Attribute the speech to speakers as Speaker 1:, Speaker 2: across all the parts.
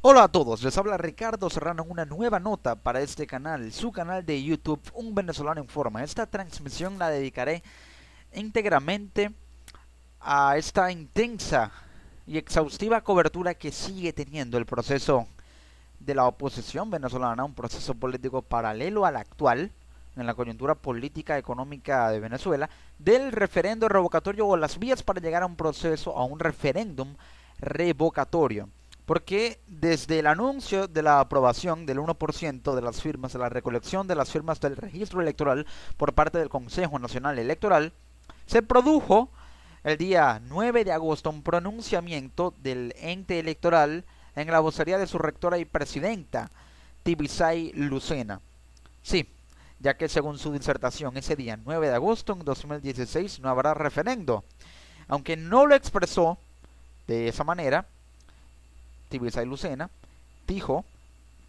Speaker 1: Hola a todos, les habla Ricardo Serrano en una nueva nota para este canal, su canal de YouTube, Un Venezolano Informa. Esta transmisión la dedicaré íntegramente a esta intensa y exhaustiva cobertura que sigue teniendo el proceso de la oposición venezolana, un proceso político paralelo al actual en la coyuntura política económica de Venezuela, del referendo revocatorio o las vías para llegar a un proceso, a un referéndum revocatorio. Porque desde el anuncio de la aprobación del 1% de las firmas, de la recolección de las firmas del registro electoral por parte del Consejo Nacional Electoral, se produjo el día 9 de agosto un pronunciamiento del ente electoral en la vocería de su rectora y presidenta, Tibisay Lucena. Sí, ya que según su disertación ese día 9 de agosto en 2016 no habrá referendo. Aunque no lo expresó de esa manera, Tibisay Lucena dijo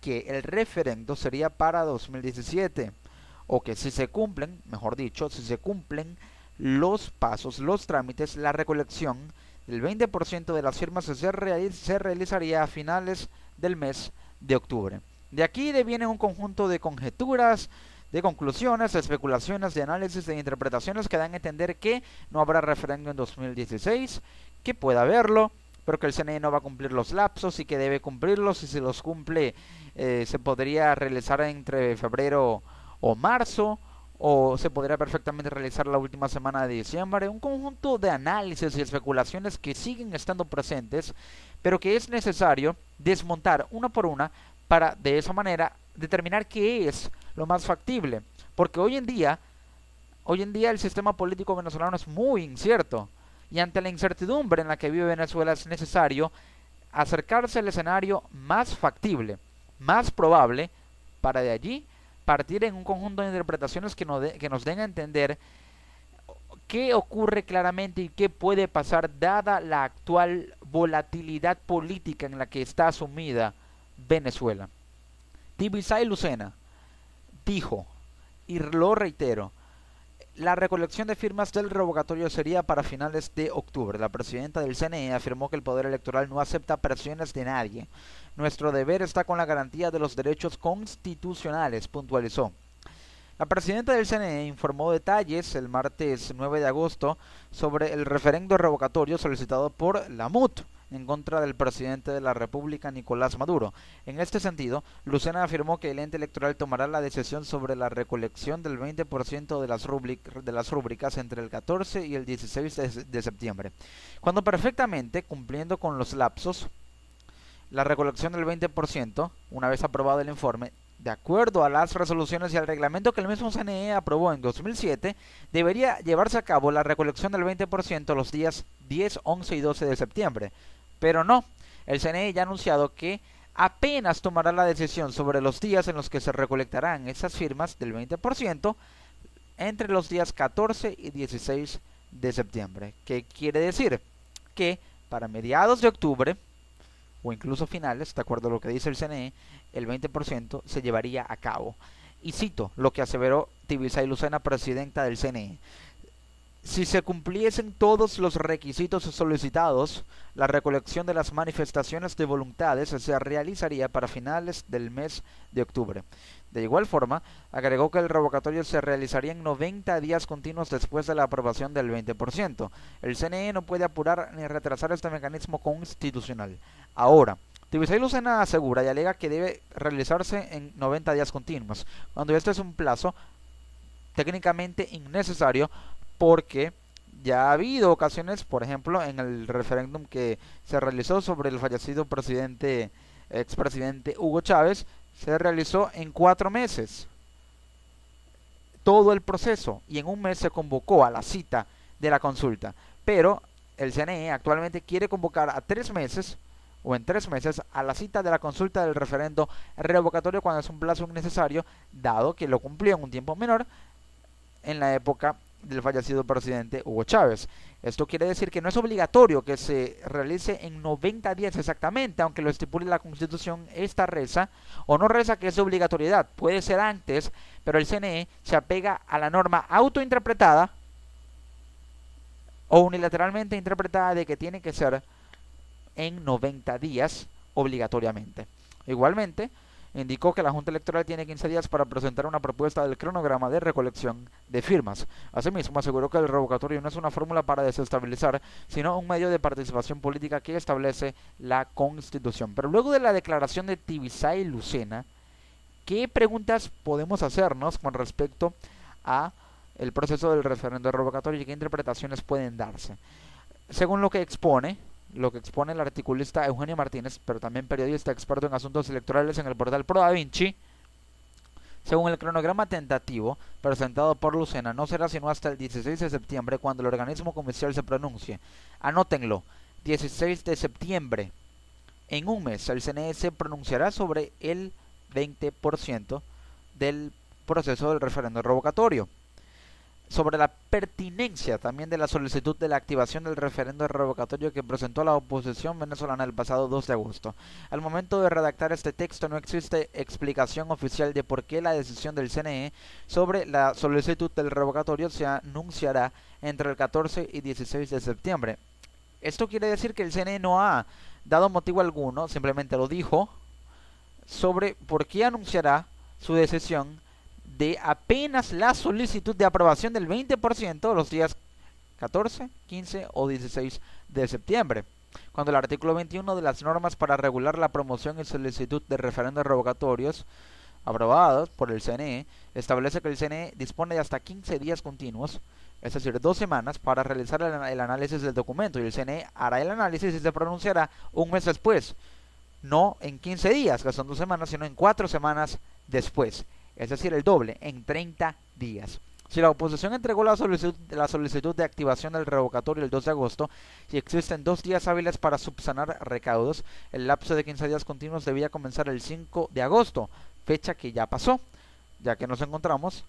Speaker 1: que el referendo sería para 2017, o que si se cumplen, mejor dicho, si se cumplen los pasos, los trámites, la recolección del 20% de las firmas se realizaría a finales del mes de octubre. De aquí deviene un conjunto de conjeturas, de conclusiones, de especulaciones, de análisis, de interpretaciones que dan a entender que no habrá referéndum en 2016, que pueda haberlo, pero que el CNE no va a cumplir los lapsos y que debe cumplirlos, y si los cumple se podría realizar entre febrero o marzo, o se podría perfectamente realizar la última semana de diciembre. Un conjunto de análisis y especulaciones que siguen estando presentes, pero que es necesario desmontar una por una para de esa manera determinar qué es lo más factible, porque hoy en día el sistema político venezolano es muy incierto, y ante la incertidumbre en la que vive Venezuela es necesario acercarse al escenario más factible, más probable, para de allí partir en un conjunto de interpretaciones que nos den a entender qué ocurre claramente y qué puede pasar dada la actual volatilidad política en la que está sumida Venezuela. Tibisay Lucena dijo, y lo reitero, la recolección de firmas del revocatorio sería para finales de octubre. La presidenta del CNE afirmó que el Poder Electoral no acepta presiones de nadie. Nuestro deber está con la garantía de los derechos constitucionales, puntualizó. La presidenta del CNE informó detalles el martes 9 de agosto sobre el referendo revocatorio solicitado por la MUT en contra del presidente de la República, Nicolás Maduro. En este sentido, Lucena afirmó que el ente electoral tomará la decisión sobre la recolección del 20% de las rúbricas entre el 14 y el 16 de septiembre, cuando perfectamente, cumpliendo con los lapsos, la recolección del 20%, una vez aprobado el informe, de acuerdo a las resoluciones y al reglamento que el mismo CNE aprobó en 2007, debería llevarse a cabo la recolección del 20% los días 10, 11 y 12 de septiembre. Pero no, el CNE ya ha anunciado que apenas tomará la decisión sobre los días en los que se recolectarán esas firmas del 20% entre los días 14 y 16 de septiembre. ¿Qué quiere decir? Que para mediados de octubre, o incluso finales, de acuerdo a lo que dice el CNE, el 20% se llevaría a cabo. Y cito lo que aseveró Tibisay Lucena, presidenta del CNE. Si se cumpliesen todos los requisitos solicitados, la recolección de las manifestaciones de voluntades se realizaría para finales del mes de octubre. De igual forma, agregó que el revocatorio se realizaría en 90 días continuos después de la aprobación del 20%. El CNE no puede apurar ni retrasar este mecanismo constitucional. Ahora, Tibisay Lucena asegura y alega que debe realizarse en 90 días continuos, cuando este es un plazo técnicamente innecesario, porque ya ha habido ocasiones, por ejemplo, en el referéndum que se realizó sobre el fallecido expresidente Hugo Chávez, se realizó en 4 meses todo el proceso, y en un mes se convocó a la cita de la consulta. Pero el CNE actualmente quiere convocar a 3 meses o en 3 meses a la cita de la consulta del referendo revocatorio, cuando es un plazo innecesario, dado que lo cumplió en un tiempo menor en la época del fallecido presidente Hugo Chávez. Esto quiere decir que no es obligatorio que se realice en 90 días exactamente, aunque lo estipule la Constitución. Esta reza, o no reza que es de obligatoriedad, puede ser antes, pero el CNE se apega a la norma autointerpretada o unilateralmente interpretada de que tiene que ser en 90 días obligatoriamente. Igualmente, indicó que la Junta Electoral tiene 15 días para presentar una propuesta del cronograma de recolección de firmas. Asimismo, aseguró que el revocatorio no es una fórmula para desestabilizar, sino un medio de participación política que establece la Constitución. Pero luego de la declaración de Tibisay Lucena, ¿qué preguntas podemos hacernos con respecto a el proceso del referendo revocatorio y qué interpretaciones pueden darse? Según lo que expone el articulista Eugenio Martínez, pero también periodista experto en asuntos electorales en el portal Pro Da Vinci, según el cronograma tentativo presentado por Lucena, no será sino hasta el 16 de septiembre cuando el organismo comercial se pronuncie. Anótenlo, 16 de septiembre. En un mes, el CNE se pronunciará sobre el 20% del proceso del referendo revocatorio. Sobre la pertinencia también de la solicitud de la activación del referendo revocatorio que presentó la oposición venezolana el pasado 2 de agosto. Al momento de redactar este texto no existe explicación oficial de por qué la decisión del CNE sobre la solicitud del revocatorio se anunciará entre el 14 y 16 de septiembre. Esto quiere decir que el CNE no ha dado motivo alguno, simplemente lo dijo, sobre por qué anunciará su decisión de apenas la solicitud de aprobación del 20% los días 14, 15 o 16 de septiembre, cuando el artículo 21 de las normas para regular la promoción y solicitud de referendos revocatorios aprobados por el CNE establece que el CNE dispone de hasta 15 días continuos, es decir, 2 semanas, para realizar el análisis del documento, y el CNE hará el análisis y se pronunciará un mes después, no en 15 días, que son 2 semanas, sino en 4 semanas después. Es decir, el doble, en 30 días. Si la oposición entregó la solicitud de activación del revocatorio el 2 de agosto y existen 2 días hábiles para subsanar recaudos, el lapso de 15 días continuos debía comenzar el 5 de agosto, fecha que ya pasó, ya que nos encontramos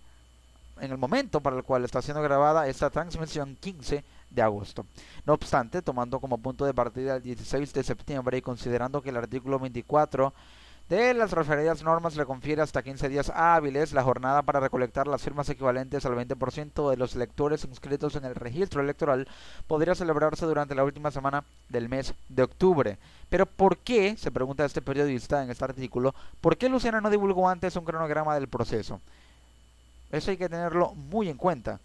Speaker 1: en el momento para el cual está siendo grabada esta transmisión, 15 de agosto. No obstante, tomando como punto de partida el 16 de septiembre y considerando que el artículo 24 de las referidas normas le confiere hasta 15 días hábiles la jornada para recolectar las firmas equivalentes al 20% de los electores inscritos en el registro electoral, podría celebrarse durante la última semana del mes de octubre. Pero ¿por qué, se pregunta este periodista en este artículo, por qué Lucena no divulgó antes un cronograma del proceso? Eso hay que tenerlo muy en cuenta.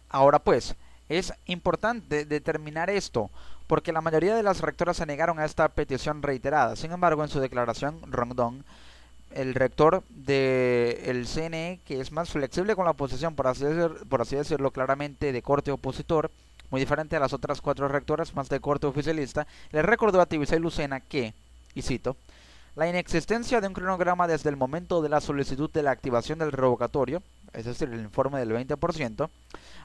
Speaker 1: Ahora pues, es importante determinar esto, porque la mayoría de las rectoras se negaron a esta petición reiterada. Sin embargo, en su declaración, Rondón, el rector del CNE, que es más flexible con la oposición, por así decirlo, claramente de corte opositor, muy diferente a las otras 4 rectoras, más de corte oficialista, le recordó a Tibisay Lucena que, y cito, la inexistencia de un cronograma desde el momento de la solicitud de la activación del revocatorio, es decir, el informe del 20%,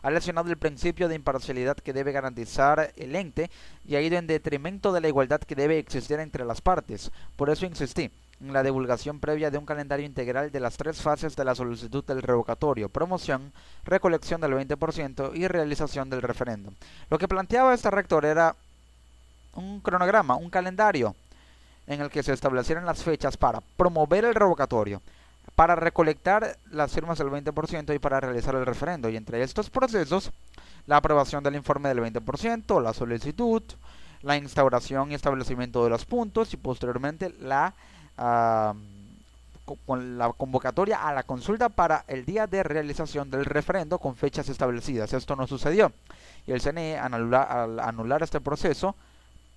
Speaker 1: ha lesionado el principio de imparcialidad que debe garantizar el ente y ha ido en detrimento de la igualdad que debe existir entre las partes. Por eso insistí en la divulgación previa de un calendario integral de las 3 fases de la solicitud del revocatorio: promoción, recolección del 20% y realización del referéndum. Lo que planteaba este rector era un cronograma, un calendario en el que se establecieran las fechas para promover el revocatorio, para recolectar las firmas del 20% y para realizar el referendo. Y entre estos procesos, la aprobación del informe del 20%, la solicitud, la instauración y establecimiento de los puntos y posteriormente la convocatoria a la consulta para el día de realización del referendo con fechas establecidas. Esto no sucedió y el CNE, al anular este proceso,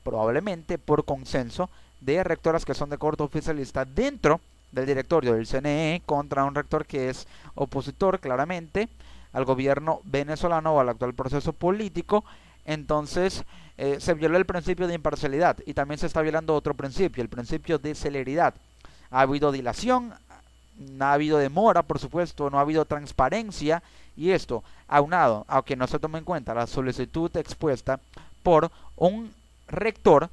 Speaker 1: probablemente por consenso de rectoras que son de corte oficialista dentro del directorio del CNE, contra un rector que es opositor claramente al gobierno venezolano o al actual proceso político, entonces se violó el principio de imparcialidad y también se está violando otro principio, el principio de celeridad. Ha habido dilación, no ha habido demora, por supuesto, no ha habido transparencia, y esto aunado a que no se tome en cuenta la solicitud expuesta por un rector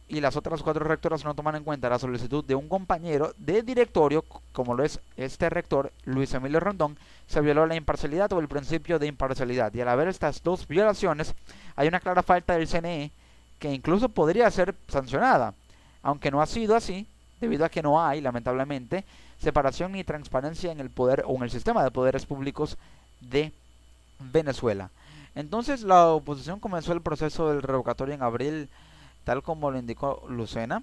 Speaker 1: y las otras 4 rectoras no toman en cuenta la solicitud de un compañero de directorio, como lo es este rector, Luis Emilio Rondón, se violó la imparcialidad o el principio de imparcialidad. Y al haber estas 2 violaciones, hay una clara falta del CNE que incluso podría ser sancionada, aunque no ha sido así, debido a que no hay, lamentablemente, separación ni transparencia en el poder o en el sistema de poderes públicos de Venezuela. Entonces la oposición comenzó el proceso del revocatorio en abril tal como lo indicó Lucena.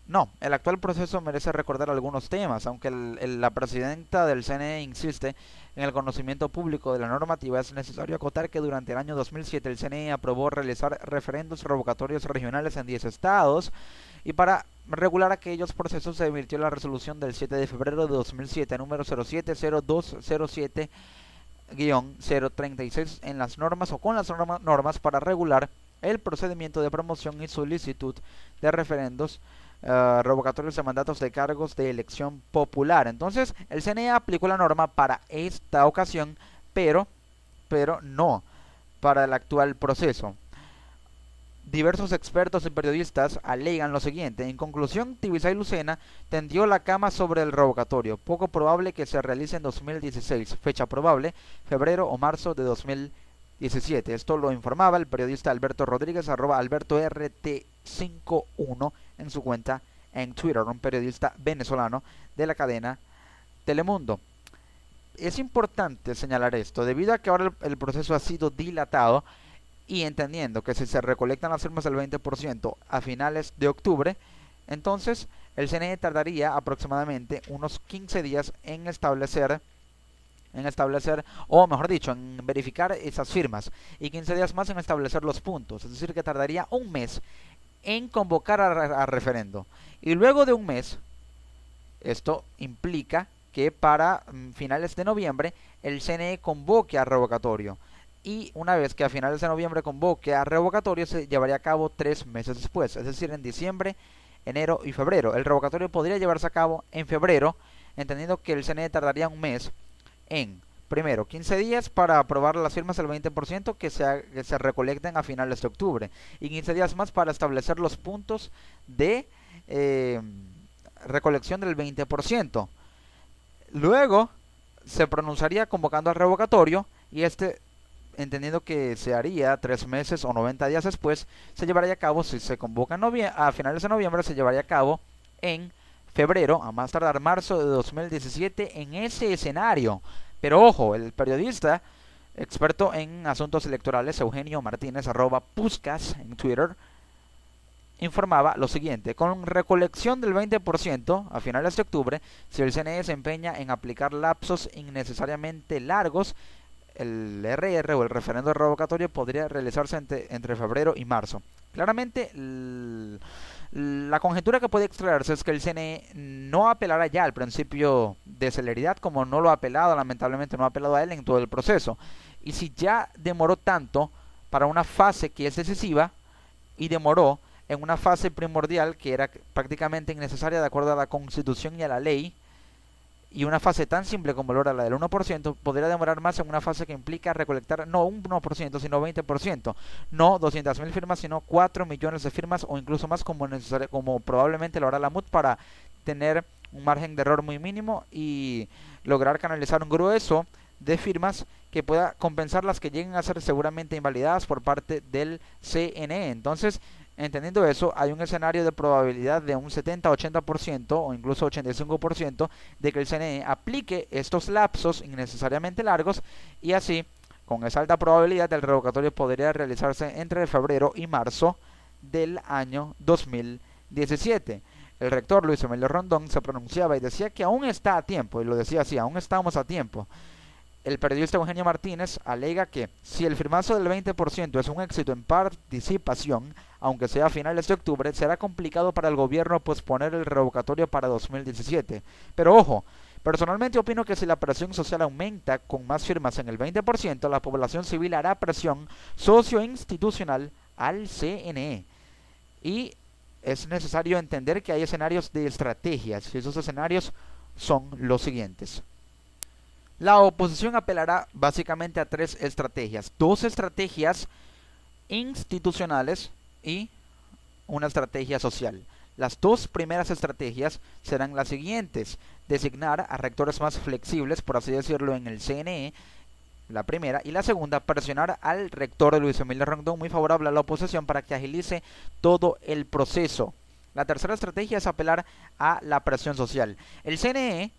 Speaker 1: No, el actual proceso merece recordar algunos temas, aunque la presidenta del CNE insiste en el conocimiento público de la normativa. Es necesario acotar que durante el año 2007 el CNE aprobó realizar referendos revocatorios regionales en 10 estados, y para regular aquellos procesos se emitió la resolución del 7 de febrero de 2007 número 070207-036 en las normas o con las normas para regular el procedimiento de promoción y solicitud de referendos revocatorios de mandatos de cargos de elección popular. Entonces el CNE aplicó la norma para esta ocasión, pero no para el actual proceso. Diversos expertos y periodistas alegan lo siguiente: en conclusión, Tibisay Lucena tendió la cama sobre el revocatorio, poco probable que se realice en 2016, fecha probable, febrero o marzo de 2017. Esto lo informaba el periodista Alberto Rodríguez, @AlbertoRT51 en su cuenta en Twitter, un periodista venezolano de la cadena Telemundo. Es importante señalar esto, debido a que ahora el proceso ha sido dilatado, y entendiendo que si se recolectan las firmas del 20% a finales de octubre, entonces el CNE tardaría aproximadamente unos 15 días en establecer, o mejor dicho, en verificar esas firmas, y 15 días más en establecer los puntos. Es decir, que tardaría un mes en convocar a referendo. Y luego de un mes, esto implica que para finales de noviembre el CNE convoque a revocatorio. Y una vez que a finales de noviembre convoque a revocatorio, se llevaría a cabo 3 meses después, es decir, en diciembre, enero y febrero. El revocatorio podría llevarse a cabo en febrero, entendiendo que el CNE tardaría un mes en, primero, 15 días para aprobar las firmas del 20% que se recolecten a finales de octubre, y 15 días más para establecer los puntos de recolección del 20%. Luego se pronunciaría convocando al revocatorio, y entendiendo que se haría 3 meses o 90 días después, se llevaría a cabo, si se convoca a finales de noviembre, se llevaría a cabo en febrero, a más tardar marzo de 2017, en ese escenario. Pero ojo, el periodista experto en asuntos electorales Eugenio Martínez, @Puskas en Twitter, informaba lo siguiente: con recolección del 20% a finales de octubre, si el CNE se empeña en aplicar lapsos innecesariamente largos, el RR o el referendo revocatorio podría realizarse entre febrero y marzo. Claramente, la conjetura que puede extraerse es que el CNE no apelará ya al principio de celeridad, como no lo ha apelado, lamentablemente no ha apelado a él en todo el proceso. Y si ya demoró tanto para una fase que es decisiva, y demoró en una fase primordial que era prácticamente innecesaria de acuerdo a la Constitución y a la ley, y una fase tan simple como lo era la del 1%, podría demorar más en una fase que implica recolectar no un 1%, sino 20%, no 200.000 firmas, sino 4 millones de firmas, o incluso más, como probablemente lo hará la MUD, para tener un margen de error muy mínimo y lograr canalizar un grueso de firmas que pueda compensar las que lleguen a ser seguramente invalidadas por parte del CNE. Entonces, entendiendo eso, hay un escenario de probabilidad de un 70-80% o incluso 85% de que el CNE aplique estos lapsos innecesariamente largos, y así, con esa alta probabilidad, el revocatorio podría realizarse entre febrero y marzo del año 2017. El rector Luis Emilio Rondón se pronunciaba y decía que aún está a tiempo, y lo decía así: aún estamos a tiempo. El periodista Eugenio Martínez alega que si el firmazo del 20% es un éxito en participación, aunque sea a finales de octubre, será complicado para el gobierno posponer el revocatorio para 2017. Pero ojo, personalmente opino que si la presión social aumenta con más firmas en el 20%, la población civil hará presión socioinstitucional al CNE. Y es necesario entender que hay escenarios de estrategias, y esos escenarios son los siguientes. La oposición apelará básicamente a 3 estrategias: 2 estrategias institucionales y una estrategia social. Las 2 primeras estrategias serán las siguientes: designar a rectores más flexibles, por así decirlo, en el CNE, la primera, y la segunda, presionar al rector Luis Emilio Rondón, muy favorable a la oposición, para que agilice todo el proceso. La tercera estrategia es apelar a la presión social. El CNE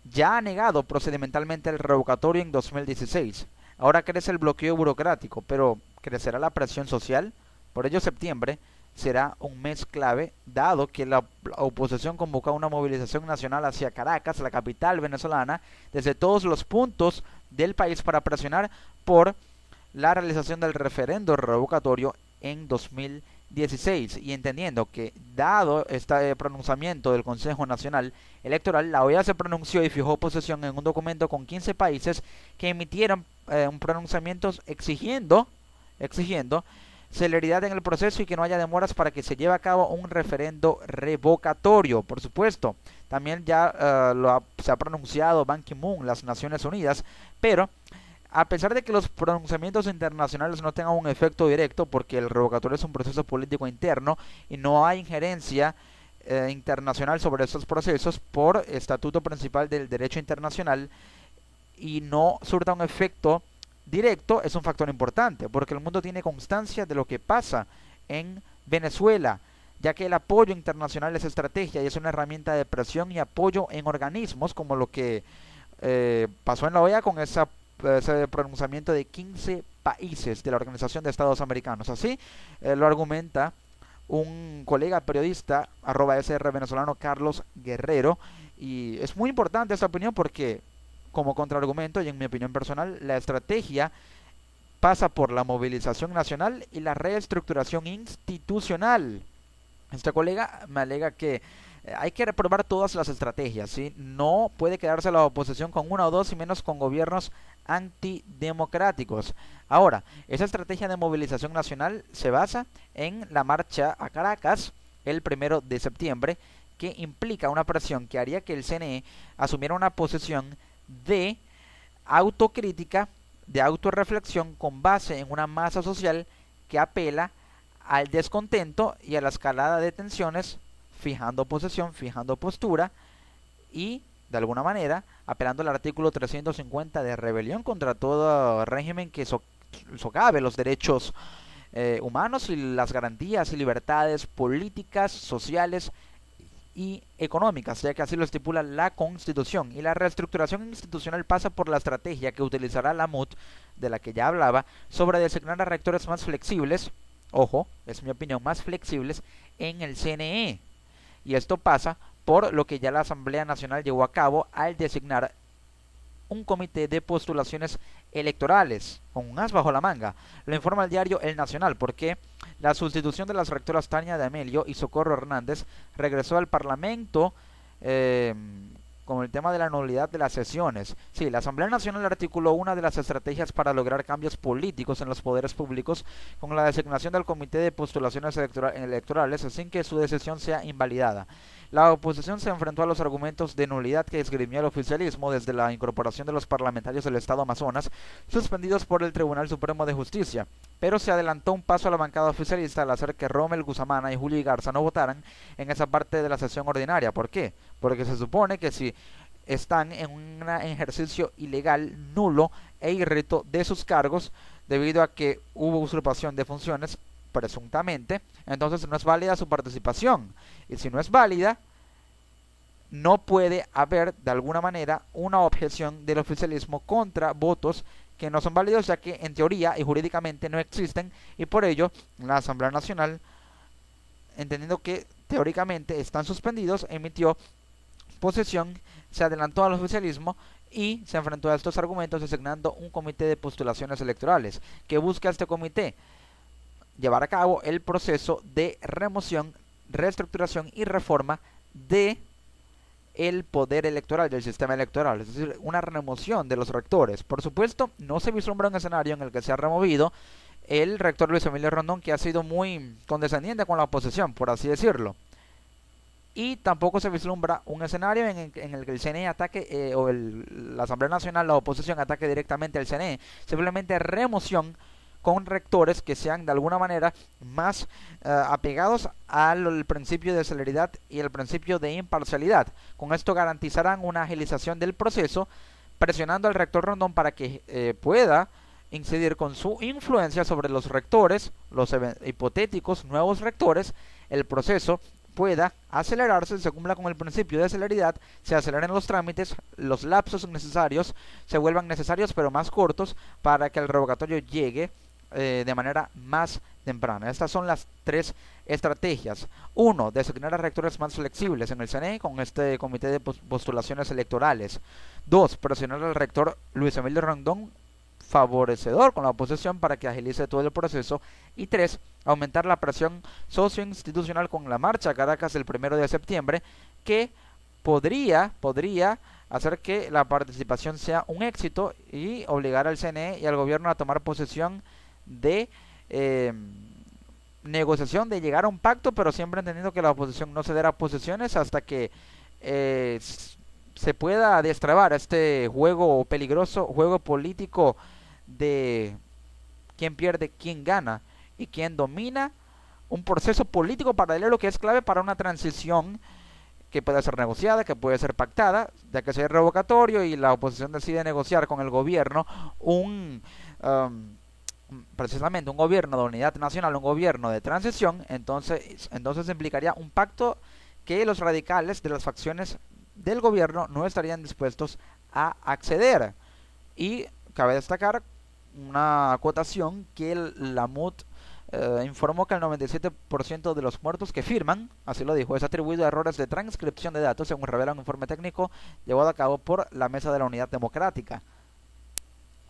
Speaker 1: ya ha negado procedimentalmente el revocatorio en 2016. Ahora crece el bloqueo burocrático, pero ¿crecerá la presión social? Por ello, septiembre será un mes clave, dado que la oposición convocó una movilización nacional hacia Caracas, la capital venezolana, desde todos los puntos del país para presionar por la realización del referendo revocatorio en 2016, y entendiendo que dado este pronunciamiento del Consejo Nacional Electoral, la OEA se pronunció y fijó posición en un documento con 15 países que emitieron un pronunciamiento exigiendo celeridad en el proceso y que no haya demoras para que se lleve a cabo un referendo revocatorio. Por supuesto, también ya se ha pronunciado Ban Ki-moon, las Naciones Unidas, pero a pesar de que los pronunciamientos internacionales no tengan un efecto directo, porque el revocatorio es un proceso político interno y no hay injerencia internacional sobre estos procesos por estatuto principal del derecho internacional, y no surta un efecto directo, es un factor importante, porque el mundo tiene constancia de lo que pasa en Venezuela, ya que el apoyo internacional es estrategia y es una herramienta de presión y apoyo en organismos, como lo que pasó en la OEA con ese pronunciamiento de 15 países de la Organización de Estados Americanos. Así lo argumenta un colega periodista, @SR venezolano, Carlos Guerrero, y es muy importante esta opinión porque, como contraargumento y en mi opinión personal, la estrategia pasa por la movilización nacional y la reestructuración institucional. Este colega me alega que hay que reprobar todas las estrategias, ¿sí? No puede quedarse la oposición con una o dos, y menos con gobiernos antidemocráticos. Ahora, esa estrategia de movilización nacional se basa en la marcha a Caracas el 1 de septiembre, que implica una presión que haría que el CNE asumiera una posición de autocrítica, de autorreflexión, con base en una masa social que apela al descontento y a la escalada de tensiones, fijando posición, fijando postura y, de alguna manera, apelando al artículo 350 de rebelión contra todo régimen que socave los derechos humanos y las garantías y libertades políticas, sociales y económicas, ya que así lo estipula la Constitución. Y la reestructuración institucional pasa por la estrategia que utilizará la MUD, de la que ya hablaba, sobre designar a rectores más flexibles, ojo, es mi opinión, más flexibles en el CNE. Y esto pasa por lo que ya la Asamblea Nacional llevó a cabo al designar un comité de postulaciones electorales, con un as bajo la manga. Lo informa el diario El Nacional, porque la sustitución de las rectoras Tania de Amelio y Socorro Hernández regresó al Parlamento con el tema de la nulidad de las sesiones. Sí, la Asamblea Nacional articuló una de las estrategias para lograr cambios políticos en los poderes públicos con la designación del comité de postulaciones electorales, sin que su decisión sea invalidada. La oposición se enfrentó a los argumentos de nulidad que esgrimió el oficialismo desde la incorporación de los parlamentarios del Estado Amazonas, suspendidos por el Tribunal Supremo de Justicia, pero se adelantó un paso a la bancada oficialista al hacer que Rommel Guzamana y Julio Garza no votaran en esa parte de la sesión ordinaria. ¿Por qué? Porque se supone que si están en un ejercicio ilegal, nulo e irrito de sus cargos, debido a que hubo usurpación de funciones, presuntamente, entonces no es válida su participación. Y si no es válida, no puede haber de alguna manera una objeción del oficialismo contra votos que no son válidos, ya que en teoría y jurídicamente no existen, y por ello la Asamblea Nacional, entendiendo que teóricamente están suspendidos, emitió posesión, se adelantó al oficialismo y se enfrentó a estos argumentos designando un comité de postulaciones electorales. ¿Qué busca este comité? Llevar a cabo el proceso de remoción, reestructuración y reforma de el poder electoral, del sistema electoral, es decir, una remoción de los rectores. Por supuesto, no se vislumbra un escenario en el que se ha removido el rector Luis Emilio Rondón, que ha sido muy condescendiente con la oposición, por así decirlo. Y tampoco se vislumbra un escenario en el que el CNE ataque, la Asamblea Nacional, la oposición, ataque directamente al CNE. Simplemente remoción con rectores que sean de alguna manera más apegados al principio de celeridad y el principio de imparcialidad. Con esto garantizarán una agilización del proceso, presionando al rector Rondón para que pueda incidir con su influencia sobre los rectores, los hipotéticos nuevos rectores. El proceso pueda acelerarse, se cumpla con el principio de celeridad, se aceleren los trámites, los lapsos necesarios se vuelvan necesarios pero más cortos, para que el revocatorio llegue de manera más temprana. Estas son las tres estrategias. 1. Designar a rectores más flexibles en el CNE con este comité de postulaciones electorales. 2. Presionar al rector Luis Emilio Rondón, favorecedor con la oposición, para que agilice todo el proceso. Y 3. Aumentar la presión socioinstitucional con la marcha a Caracas el 1 de septiembre, que podría hacer que la participación sea un éxito y obligar al CNE y al gobierno a tomar posesión de negociación, de llegar a un pacto, pero siempre entendiendo que la oposición no cederá posiciones hasta que se pueda destrabar este juego peligroso, juego político de quién pierde, quién gana y quién domina un proceso político paralelo que es clave para una transición que puede ser negociada, que puede ser pactada, ya que sea revocatorio y la oposición decide negociar con el gobierno precisamente un gobierno de unidad nacional, un gobierno de transición. Entonces implicaría un pacto que los radicales de las facciones del gobierno no estarían dispuestos a acceder. Y cabe destacar una acotación que la MUD informó que el 97% de los muertos que firman, así lo dijo, es atribuido a errores de transcripción de datos, según revela un informe técnico llevado a cabo por la Mesa de la Unidad Democrática.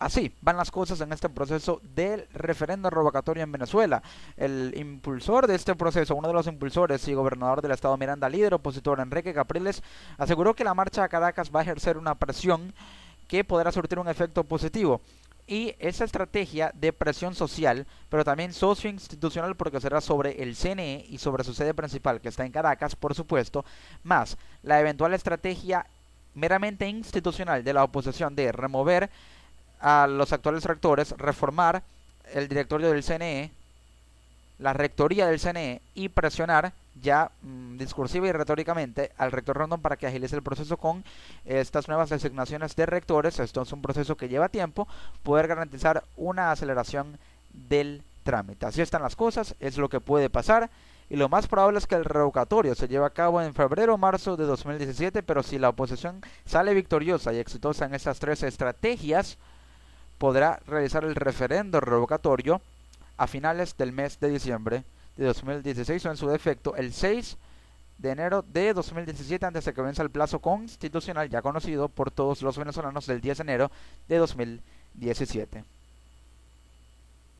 Speaker 1: Así van las cosas en este proceso del referendo revocatorio en Venezuela. El impulsor de este proceso, uno de los impulsores y gobernador del estado Miranda, líder opositor Enrique Capriles, aseguró que la marcha a Caracas va a ejercer una presión que podrá surtir un efecto positivo. Y esa estrategia de presión social, pero también socioinstitucional, porque será sobre el CNE y sobre su sede principal, que está en Caracas, por supuesto, más la eventual estrategia meramente institucional de la oposición de remover a los actuales rectores, reformar el directorio del CNE, la rectoría del CNE, y presionar ya discursiva y retóricamente al rector Rondón para que agilice el proceso con estas nuevas designaciones de rectores. Esto es un proceso que lleva tiempo, poder garantizar una aceleración del trámite. Así están las cosas, es lo que puede pasar, y lo más probable es que el revocatorio se lleve a cabo en febrero o marzo de 2017, pero si la oposición sale victoriosa y exitosa en estas tres estrategias, podrá realizar el referendo revocatorio a finales del mes de diciembre de 2016 o en su defecto el 6 de enero de 2017, antes de que vence el plazo constitucional ya conocido por todos los venezolanos del 10 de enero de 2017.